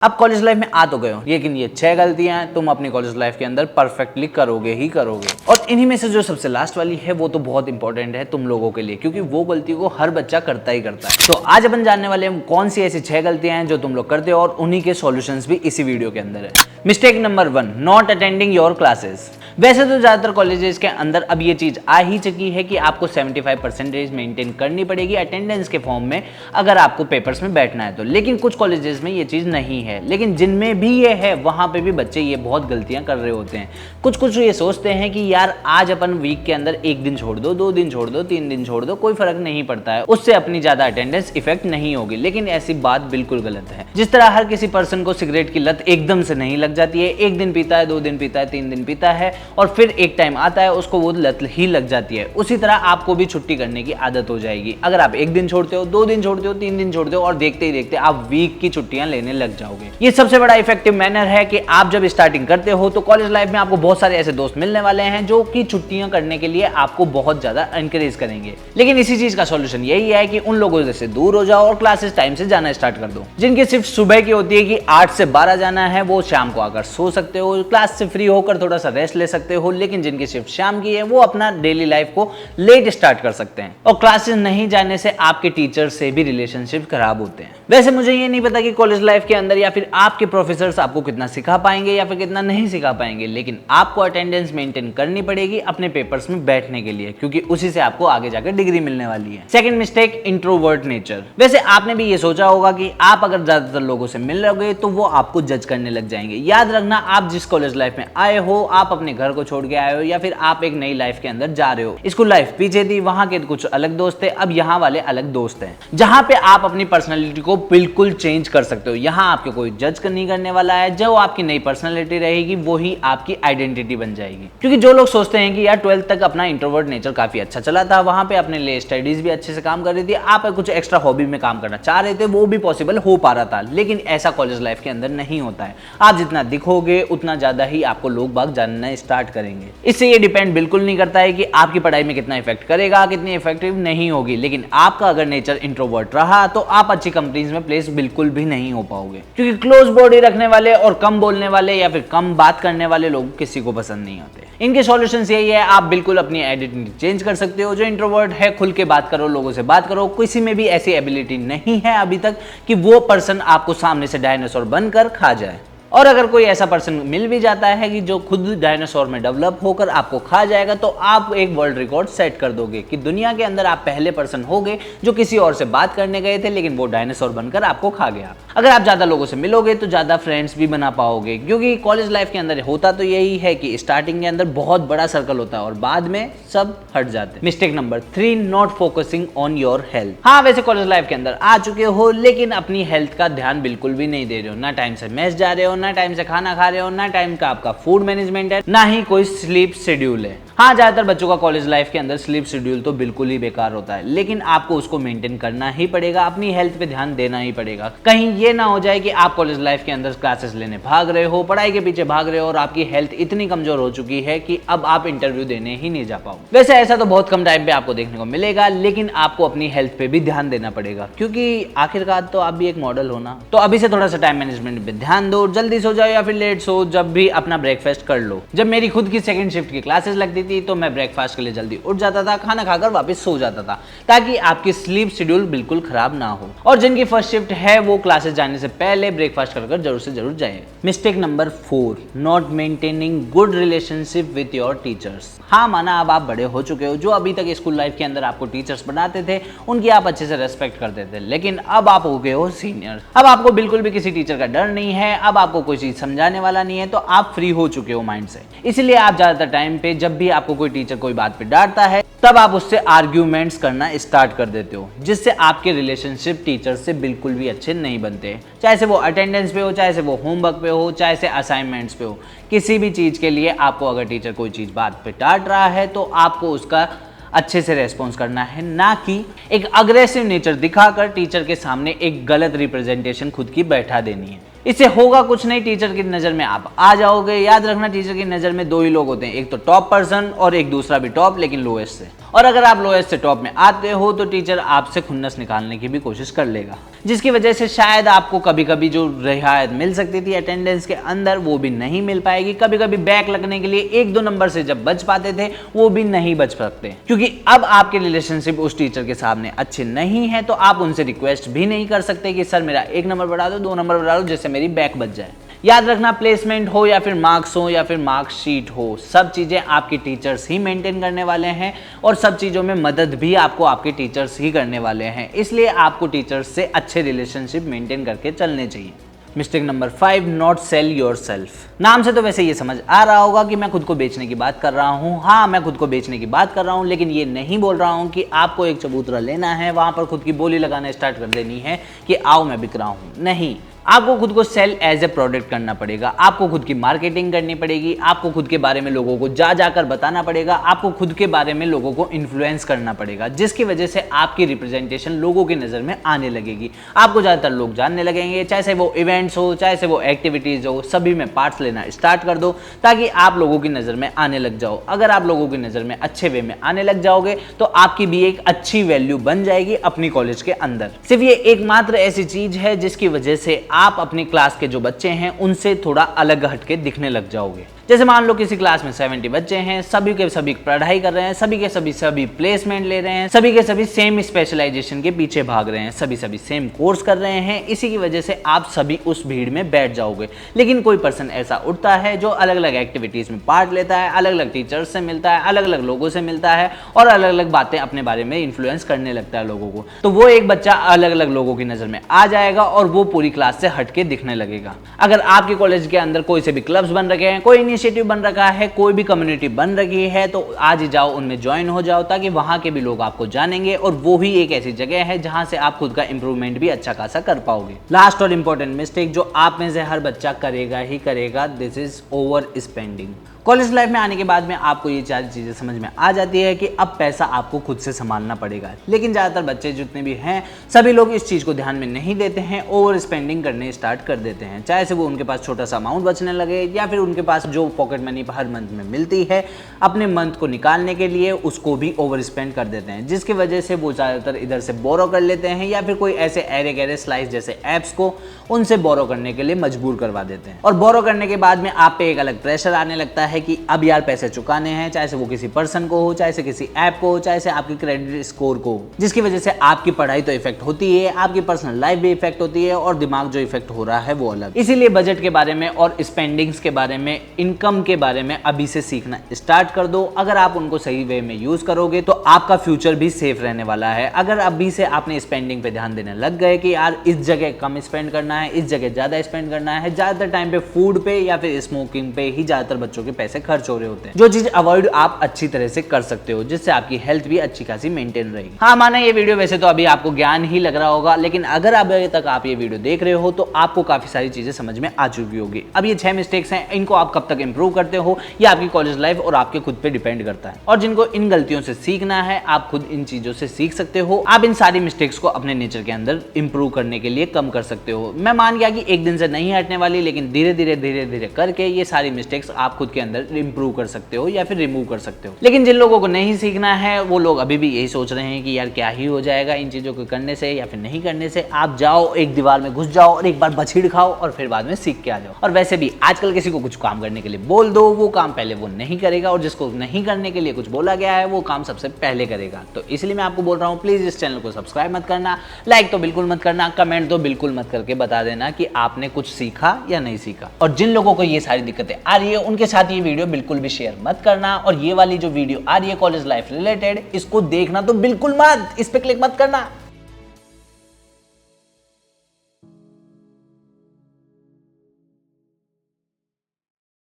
अब college life में आ तो गए हो, लेकिन ये 6 गलतियां हैं तुम अपनी कॉलेज लाइफ के अंदर परफेक्टली करोगे ही करोगे। और इन्हीं में से जो सबसे लास्ट वाली है वो तो बहुत इंपॉर्टेंट है तुम लोगों के लिए, क्योंकि वो गलती को हर बच्चा करता ही करता है। तो आज अपन जानने वाले हैं कौन सी ऐसी 6 गलतियां हैं जो तुम लोग करते हो और उन्हीं के सॉल्यूशंस भी इसी वीडियो के अंदर है। Mistake number 1, not attending your classes. वैसे तो ज्यादातर कॉलेजेस के अंदर अब ये चीज आ ही चुकी है कि आपको 75% मेंटेन करनी पड़ेगी अटेंडेंस के फॉर्म में अगर आपको पेपर्स में बैठना है तो। लेकिन कुछ कॉलेजेस में ये चीज नहीं है, लेकिन जिनमें भी ये है वहां पे भी बच्चे ये बहुत गलतियां कर रहे होते हैं। कुछ ये सोचते हैं कि यार आज अपन वीक के अंदर 1 दिन छोड़ दो, 2 दिन छोड़ दो, 3 दिन छोड़ दो, कोई फर्क नहीं पड़ता है, उससे अपनी ज्यादा अटेंडेंस इफेक्ट नहीं होगी। लेकिन ऐसी बात बिल्कुल गलत है। जिस तरह हर किसी पर्सन को सिगरेट की लत एकदम से नहीं लग जाती है, 1 दिन पीता है, 2 दिन पीता है, 3 दिन पीता है और फिर एक टाइम आता है उसको वो लत ही लग जाती है, उसी तरह आपको भी छुट्टी करने की आदत हो जाएगी। अगर आप 1 दिन छोड़ते हो, 2 दिन छोड़ते हो, 3 दिन छोड़ते हो और देखते ही देखते आप वीक की छुट्टियां लेने लग जाओगे। ये सबसे बड़ा इफेक्टिव मैनर है कि आप जब स्टार्टिंग करते हो तो कॉलेज लाइफ में आपको बहुत सारे ऐसे दोस्त मिलने वाले हैं जो कि छुट्टियां करने के लिए आपको बहुत ज्यादा एनकरेज करेंगे। लेकिन इसी चीज का सॉल्यूशन यही है कि उन लोगों से दूर हो जाओ और क्लासेस टाइम से जाना स्टार्ट कर दो। जिनकी सिर्फ सुबह की होती है कि 8 से 12 जाना है, वो शाम को आकर सो सकते हो, क्लास से फ्री होकर थोड़ा सा रेस्ट ले सकते हो। लेकिन जिनकी शिफ्ट शाम की है वो अपना डेली लाइफ को लेट स्टार्ट कर सकते हैं। और क्लासेस नहीं जाने से आपके टीचर से भी रिलेशनशिप खराब होते हैं। वैसे मुझे ये नहीं पता कि कॉलेज लाइफ के अंदर या फिर आपके प्रोफेसर्स आपको कितना सिखा पाएंगे या फिर कितना नहीं सिखा पाएंगे, लेकिन आपको अटेंडेंस मेंटेन करनी पड़ेगी अपने पेपर्स में बैठने के लिए, क्योंकि उसी से आपको आगे जाकर डिग्री मिलने वाली है। Second mistake, introvert nature. वैसे आपने भी ये सोचा होगा कि आप अगर ज्यादातर लोगों से मिल रहोगे तो वो आपको जज करने लग जाएंगे। याद रखना, आप जिस कॉलेज लाइफ में आए हो, आप अपने घर को छोड़ के आए हो या फिर आप एक नई लाइफ के अंदर जा रहे हो। स्कूल लाइफ पीछे थी, वहां के कुछ अलग दोस्त थे, अब यहाँ वाले अलग दोस्त हैं, जहां पे आप अपनी पर्सनैलिटी को बिल्कुल चेंज कर सकते हो। यहाँ आपको कोई जज नहीं करने वाला है। जो आपकी नई पर्सनैलिटी रहेगी वही आपकी आइडेंटिटी बन जाएगी। क्योंकि जो लोग सोचते हैं कि यार 12th तक अपना इंट्रोवर्ट नेचर काफी अच्छा चला था, वहां पे अपने लिए स्टडीज भी अच्छे से काम कर रही थी, आप कुछ एक्स्ट्रा हॉबी में काम करना चाह रहे थे, वो भी पॉसिबल हो पा रहा था। लेकिन ऐसा कॉलेज लाइफ के अंदर नहीं होता है। आप जितना दिखोगे उतना ज्यादा ही आपको लोग बाग जानना स्टार्ट करेंगे। इससे ये डिपेंड बिल्कुल नहीं करता है कि आपकी पढ़ाई में कितना इफेक्ट करेगा, कितनी इफेक्टिव नहीं होगी। लेकिन आपका अगर नेचर इंट्रोवर्ट रहा तो आप अच्छी कंपनीज में प्लेस बिल्कुल भी नहीं हो पाओगे, क्योंकि क्लोज बॉडी रखने वाले और कम बोलने वाले या फिर कम बात करने वाले लोग किसी को पसंद नहीं आते। इनके सॉल्यूशंस यही है, आप बिल्कुल अपनी आइडेंटिटी चेंज कर सकते हो। जो इंट्रोवर्ट है खुल के बात करो, लोगों से बात करो। किसी में भी ऐसी एबिलिटी नहीं है अभी तक कि वो पर्सन आपको सामने से डायनासोर बनकर खा जाए। और अगर कोई ऐसा पर्सन मिल भी जाता है कि जो खुद डायनासोर में डेवलप होकर आपको खा जाएगा, तो आप एक वर्ल्ड रिकॉर्ड सेट कर दोगे कि दुनिया के अंदर आप पहले पर्सन होगे जो किसी और से बात करने गए थे लेकिन वो डायनासोर बनकर आपको खा गया। अगर आप ज्यादा लोगों से मिलोगे तो ज्यादा फ्रेंड्स भी बना पाओगे, क्योंकि कॉलेज लाइफ के अंदर होता तो यही है कि स्टार्टिंग के अंदर बहुत बड़ा सर्कल होता है और बाद में सब हट जाते हैं। Mistake number 3, not focusing on your health. हाँ, वैसे कॉलेज लाइफ के अंदर आ चुके हो लेकिन अपनी हेल्थ का ध्यान बिल्कुल भी नहीं दे रहे हो। ना टाइम से मेस जा रहे हो, ना टाइम से खाना खा रहे हो, ना टाइम का आपका फूड मैनेजमेंट है, ना ही कोई स्लीप शेड्यूल है। हाँ, ज्यादातर बच्चों का कॉलेज लाइफ के अंदर स्लीप शेड्यूल तो बिल्कुल ही बेकार होता है, लेकिन आपको उसको मेंटेन करना ही पड़ेगा, अपनी हेल्थ पे ध्यान देना ही पड़ेगा। कहीं ये ना हो जाए कि आप कॉलेज लाइफ के अंदर क्लासेस लेने भाग रहे हो, पढ़ाई के पीछे भाग रहे हो और आपकी हेल्थ इतनी कमजोर हो चुकी है कि अब आप इंटरव्यू देने ही नहीं जा पाओ। वैसे ऐसा तो बहुत कम टाइम पे आपको देखने को मिलेगा, लेकिन आपको अपनी हेल्थ पे भी ध्यान देना पड़ेगा, क्योंकि आखिरकार तो आप भी एक मॉडल हो ना। तो अभी से थोड़ा सा टाइम मैनेजमेंट पे ध्यान दो, जल्दी सो जाओ या फिर लेट सो, जब भी अपना ब्रेकफास्ट कर लो। जब मेरी खुद की सेकंड शिफ्ट की क्लासेस लगती थी तो मैं ब्रेकफास्ट के लिए जल्दी उठ जाता था, खाना खाकर वापस सो जाता था, ताकि आपकी स्लीप शेड्यूल बिल्कुल खराब ना हो। और जिनकी फर्स्ट शिफ्ट है वो क्लासेस जाने से पहले ब्रेकफास्ट कर जरूर से जरूर जाए। Mistake number 4, not maintaining good relationship with your teachers. हाँ, माना अब आप बड़े हो चुके हो, जो अभी तक स्कूल लाइफ के अंदर आपको टीचर्स बनाते थे उनकी आप अच्छे से रेस्पेक्ट करते थे, लेकिन अब आप हो गए हो सीनियर। अब आपको बिल्कुल भी किसी टीचर का डर नहीं है, अब आपको कोई चीज समझाने वाला नहीं है, तो आप फ्री हो चुके हो माइंड से। इसलिए आप ज्यादातर टाइम पे जब भी आपको कोई टीचर कोई बात पे डांटता है तब आप उससे आर्ग्यूमेंट्स करना स्टार्ट कर देते हो, जिससे आपके रिलेशनशिप टीचर से बिल्कुल भी अच्छे नहीं बनते। चाहे से वो अटेंडेंस पे हो, चाहे से वो होमवर्क पे हो, चाहे से असाइनमेंट्स पे हो, किसी भी चीज के लिए आपको अगर टीचर कोई चीज बात पे डांट रहा है तो आपको उसका अच्छे से रेस्पॉन्स करना है, ना कि एक अग्रेसिव नेचर दिखाकर टीचर के सामने एक गलत रिप्रेजेंटेशन खुद की बैठा देनी है। इससे होगा कुछ नहीं, टीचर की नजर में आप आ जाओगे। याद रखना, टीचर की नजर में 2 ही लोग होते हैं, एक तो टॉप पर्सन और एक दूसरा भी टॉप लेकिन लोएस्ट से। और अगर आप लोएस्ट से टॉप में आते हो तो टीचर आपसे खुन्नस निकालने की भी कोशिश कर लेगा, जिसकी वजह से शायद आपको कभी कभी जो रियायत मिल सकती थी अटेंडेंस के अंदर वो भी नहीं मिल पाएगी। कभी कभी बैक लगने के लिए 1-2 नंबर से जब बच पाते थे वो भी नहीं बच सकते, क्योंकि अब आपके रिलेशनशिप उस टीचर के सामने अच्छे नहीं है, तो आप उनसे रिक्वेस्ट भी नहीं कर सकते कि सर मेरा 1 नंबर बढ़ा दो, 2 नंबर बढ़ा दो, जिससे मेरी बैक बच जाए। याद रखना, प्लेसमेंट हो या फिर मार्क्स हो या फिर मार्कशीट हो, सब चीज़ें आपके टीचर्स ही मेंटेन करने वाले हैं और सब चीज़ों में मदद भी आपको आपके टीचर्स ही करने वाले हैं। इसलिए आपको टीचर्स से अच्छे रिलेशनशिप मेंटेन करके चलने चाहिए। Mistake number 5, not sell your self. नाम से तो वैसे ये समझ आ रहा होगा कि मैं खुद को बेचने की बात कर रहा हूँ। हाँ, मैं खुद को बेचने की बात कर रहा हूँ, लेकिन ये नहीं बोल रहा हूँ कि आपको एक चबूतरा लेना है, वहाँ पर खुद की बोली लगाना स्टार्ट कर देनी है कि आओ मैं बिक रहा हूँ। नहीं, आपको खुद को सेल एज ए प्रोडक्ट करना पड़ेगा, आपको खुद की मार्केटिंग करनी पड़ेगी, आपको खुद के बारे में लोगों को जा जाकर बताना पड़ेगा, आपको खुद के बारे में लोगों को इन्फ्लुएंस करना पड़ेगा, जिसकी वजह से आपकी रिप्रेजेंटेशन लोगों की नज़र में आने लगेगी। आपको ज़्यादातर लोग जानने लगेंगे, चाहे से वो इवेंट्स हो, चाहे से वो एक्टिविटीज़ हो, सभी में पार्ट्स लेना स्टार्ट कर दो ताकि आप लोगों की नज़र में आने लग जाओ। अगर आप लोगों की नज़र में अच्छे वे में आने लग जाओगे तो आपकी भी एक अच्छी वैल्यू बन जाएगी अपनी कॉलेज के अंदर। सिर्फ ये एकमात्र ऐसी चीज़ है जिसकी वजह से आप अपनी क्लास के जो बच्चे हैं उनसे थोड़ा अलग हटके दिखने लग जाओगे। जैसे मान लो किसी क्लास में 70 बच्चे हैं, सभी के सभी पढ़ाई कर रहे हैं, सभी के सभी प्लेसमेंट ले रहे हैं, सभी के सभी सेम स्पेशलाइजेशन के पीछे भाग रहे हैं, सभी सेम कोर्स कर रहे हैं। इसी की वजह से आप सभी उस भीड़ में बैठ जाओगे। लेकिन कोई पर्सन ऐसा उठता है जो अलग अलग एक्टिविटीज में पार्ट लेता है, अलग अलग टीचर्स से मिलता है, अलग अलग लोगों से मिलता है और अलग अलग बातें अपने बारे में इन्फ्लुएंस करने लगता है लोगों को, तो वो एक बच्चा अलग अलग लोगों की नजर में आ जाएगा और वो पूरी क्लास से हटके दिखने लगेगा। अगर आपके कॉलेज के अंदर कोई से भी क्लब्स बन रखे हैं, कोई इनिशिएटिव बन रखा है, कोई भी कम्युनिटी बन रखी है, तो आज ही जाओ उनमें ज्वाइन हो जाओ, ताकि वहां के भी लोग आपको जानेंगे और वो ही एक ऐसी जगह है जहां से आप खुद का इंप्रूवमेंट भी अच्छा खासा कर पाओगे। लास्ट और इंपॉर्टेंट मिस्टेक जो आप में से हर बच्चा करेगा ही करेगा, this is over spending. College life में आने के बाद में आपको ये सारी चीज़ें समझ में आ जाती है कि अब पैसा आपको खुद से संभालना पड़ेगा, लेकिन ज़्यादातर बच्चे जितने भी हैं सभी लोग इस चीज़ को ध्यान में नहीं देते हैं, ओवर स्पेंडिंग करने स्टार्ट कर देते हैं। चाहे से वो उनके पास छोटा सा अमाउंट बचने लगे या फिर उनके पास जो पॉकेट मनी हर मंथ में मिलती है अपने मंथ को निकालने के लिए उसको भी ओवर स्पेंड कर देते हैं, जिसकी वजह से वो ज़्यादातर इधर से बोरो कर लेते हैं या फिर कोई ऐसे एरे गहरे स्लाइस जैसे ऐप्स को उनसे बोरो करने के लिए मजबूर करवा देते हैं। और बोरो करने के बाद में आप पे एक अलग प्रेशर आने लगता है कि अब यार पैसे चुकाने हैं, चाहे से वो किसी पर्सन को हो, चाहे से किसी ऐप को हो, चाहे से आपकी क्रेडिट स्कोर को, जिसकी वजह से आपकी पढ़ाई तो इफेक्ट होती है, आपकी पर्सनल लाइफ भी इफेक्ट होती है और दिमाग जो इफेक्ट हो रहा है वो अलग। इसीलिए बजट के बारे में और स्पेंडिंग्स के बारे में, इनकम के बारे में अभी से सीखना स्टार्ट कर दो। अगर आप उनको सही वे में यूज करोगे तो आपका फ्यूचर भी सेफ रहने वाला है। अगर अभी से आपने स्पेंडिंग पे ध्यान देने लग गए कि यार इस जगह कम स्पेंड करना है, इस जगह ज्यादा स्पेंड करना है, ज्यादातर टाइम पे फूड पे या फिर स्मोकिंग पे ही ज्यादातर बच्चों के पैसे खर्च हो रहे होते हैं, जो चीज अवॉइड आप अच्छी तरह से कर सकते हो, जिससे आपकी हेल्थ भी अच्छी खासी मेंटेन रहेगी। हाँ, माना ये वीडियो वैसे तो अभी आपको ज्ञान ही लग रहा होगा, लेकिन अगर अभी तक आप ये वीडियो देख रहे हो तो आपको काफी सारी चीजें समझ में आ चुकी होगी। अब ये 6 मिस्टेक्स हैं, इनको आप कब तक इंप्रूव करते हो ये आपकी कॉलेज लाइफ और आपके खुद पे डिपेंड करता है। और जिनको इन गलतियों से सीखना है, आप खुद इन चीजों से सीख सकते हो। आप इन सारी मिस्टेक्स को अपने नेचर के अंदर इंप्रूव करने के लिए कम कर सकते हो। मैं मान गया कि एक दिन से नहीं हटने वाली, लेकिन धीरे धीरे करके ये सारी मिस्टेक्स आप खुद के अंदर इंप्रूव कर सकते हो या फिर रिमूव कर सकते हो। लेकिन जिन लोगों को नहीं सीखना है वो लोग अभी भी यही सोच रहे हैं कि यार क्या ही हो जाएगा इन चीजों को करने से या फिर नहीं करने से। आप जाओ, एक दीवार में घुस जाओ और एक बार बछीड़ खाओ और फिर बाद में सीख के आ जाओ। और वैसे भी आजकल किसी को कुछ काम करने के लिए बोल दो, वो काम पहले वो नहीं करेगा, और जिसको नहीं करने के लिए कुछ बोला गया है वो काम सबसे पहले करेगा। तो इसलिए मैं आपको बोल रहा हूँ, प्लीज इस चैनल को सब्सक्राइब मत करना, लाइक तो बिल्कुल मत करना, कमेंट तो बिल्कुल मत करके बता देना कि आपने कुछ सीखा या नहीं सीखा। और जिन लोगों को ये सारी दिक्कतें आ रही है उनके साथ ये वीडियो बिल्कुल भी शेयर मत करना। और ये वाली जो वीडियो आ रही है कॉलेज लाइफ रिलेटेड, इसको देखना तो बिल्कुल मत, इस पे क्लिक मत करना।